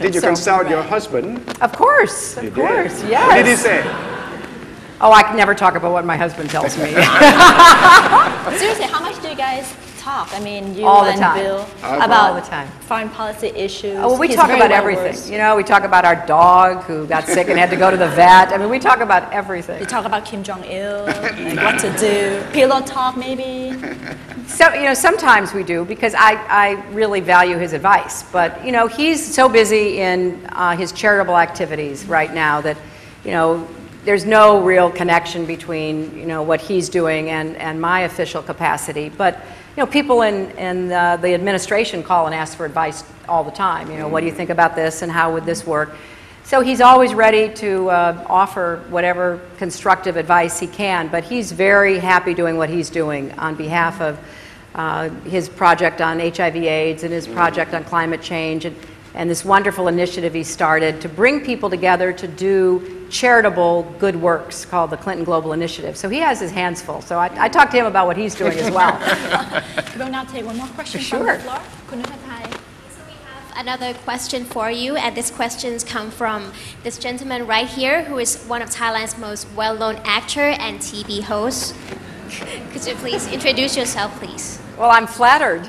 Did you consult your husband? Of course, of course, yes. What did he say? Oh, I can never talk about what my husband tells me. Seriously, how much do you guys talk? I mean, you all the and time. Bill About all the time. Foreign policy issues. Oh, well, we talk about everything. You know, we talk about our dog who got sick and had to go to the vet. I mean, we talk about everything. You talk about Kim Jong-il, like what to do. Pillow talk, maybe. So, you know, sometimes we do because I really value his advice. But, you know, he's so busy in his charitable activities right now that, you know, there's no real connection between, you know, what he's doing and my official capacity. But, you know, people in the administration call and ask for advice all the time. You know, what do you think about this and how would this work? So he's always ready to offer whatever constructive advice he can. But he's very happy doing what he's doing on behalf of his project on HIV/AIDS and his project on climate change and this wonderful initiative he started to bring people together to do charitable good works called the Clinton Global Initiative. So he has his hands full. So I talked to him about what he's doing as well. We'll now take one more question from the floor. So we have another question for you, and this questions come from this gentleman right here, who is one of Thailand's most well-known actor and TV host. Could you please introduce yourself, please? Well, I'm flattered.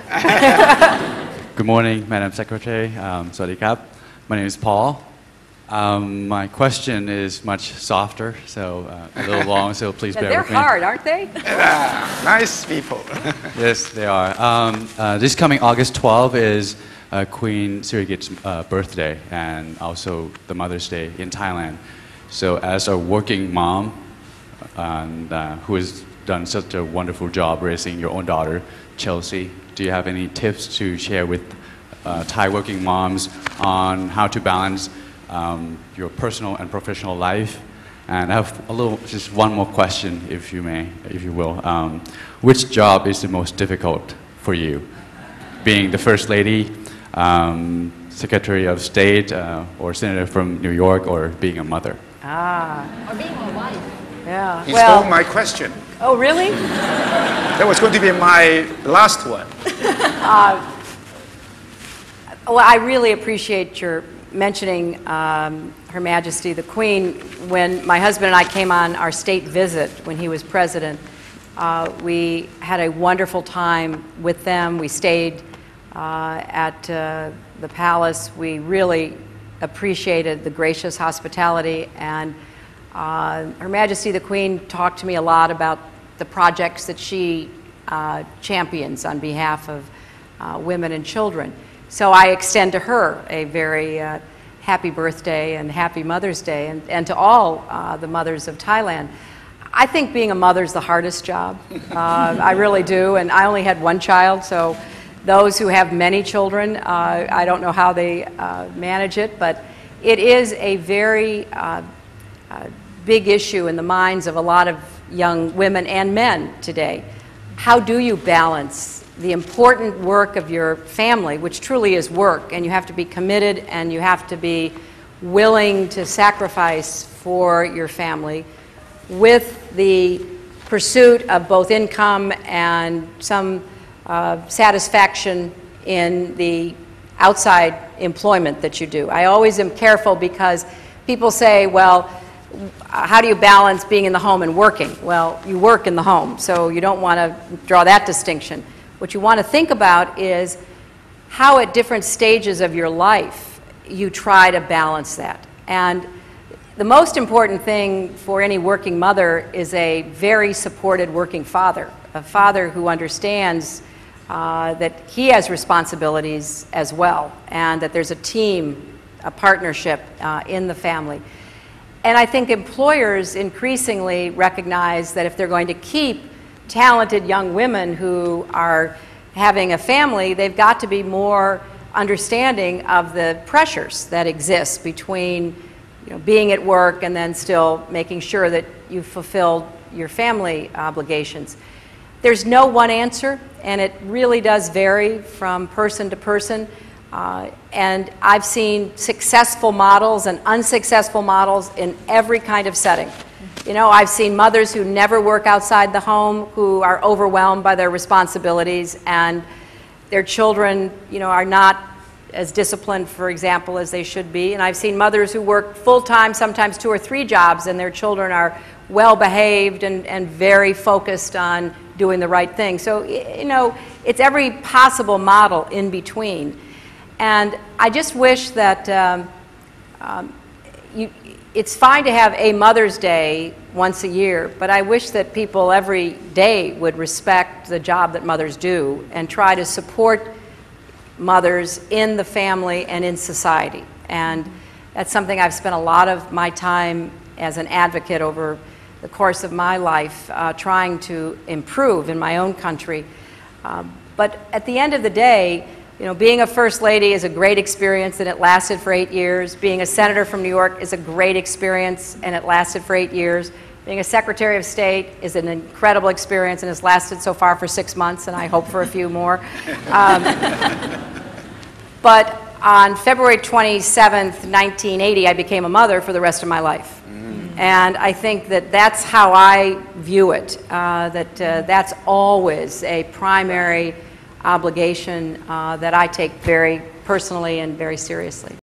Good morning, Madam Secretary. Sawadee krap. My name is Paul. My question is much softer, so a little long, so please bear with me. They're hard, aren't they? Nice people. Yes, they are. This coming August 12 is Queen Sirikit's birthday and also the Mother's Day in Thailand. So as a working mom who has done such a wonderful job raising your own daughter, Chelsea, do you have any tips to share with Thai working moms on how to balance your personal and professional life? And I have just one more question, if you will. Which job is the most difficult for you? Being the First Lady, Secretary of State, or Senator from New York, or being a mother? Or being a wife. Yeah. He stole my question. Oh, really? That was going to be my last one. Well, I really appreciate your mentioning Her Majesty the Queen. When my husband and I came on our state visit when he was president, we had a wonderful time with them. We stayed at the palace. We really appreciated the gracious hospitality, and Her Majesty the Queen talked to me a lot about the projects that she champions on behalf of women and children. So I extend to her a very happy birthday and happy Mother's Day, and to all the mothers of Thailand. I think being a mother is the hardest job. I really do, and I only had one child, so those who have many children, I don't know how they manage it, but it is a very big issue in the minds of a lot of young women and men today. How do you balance the important work of your family, which truly is work, and you have to be committed and you have to be willing to sacrifice for your family, with the pursuit of both income and some satisfaction in the outside employment that you do? I always am careful because people say, well, how do you balance being in the home and working? Well, you work in the home, so you don't want to draw that distinction. What you want to think about is how at different stages of your life you try to balance that. And the most important thing for any working mother is a very supported working father, a father who understands that he has responsibilities as well, and that there's a team, a partnership in the family. And I think employers increasingly recognize that if they're going to keep talented young women who are having a family, they've got to be more understanding of the pressures that exist between, you know, being at work and then still making sure that you've fulfilled your family obligations. There's no one answer, and it really does vary from person to person. And I've seen successful models and unsuccessful models in every kind of setting. You know, I've seen mothers who never work outside the home, who are overwhelmed by their responsibilities, and their children, you know, are not as disciplined, for example, as they should be. And I've seen mothers who work full-time, sometimes 2 or 3 jobs, and their children are well-behaved and very focused on doing the right thing. So, you know, it's every possible model in between. And I just wish that it's fine to have a Mother's Day once a year, but I wish that people every day would respect the job that mothers do and try to support mothers in the family and in society. And that's something I've spent a lot of my time as an advocate over the course of my life trying to improve in my own country. But at the end of the day, you know, being a First Lady is a great experience and it lasted for 8 years. Being a Senator from New York is a great experience and it lasted for 8 years. Being a Secretary of State is an incredible experience and has lasted so far for 6 months, and I hope for a few more. But on February 27th, 1980, I became a mother for the rest of my life. And I think that that's how I view it, that's always a primary obligation that I take very personally and very seriously.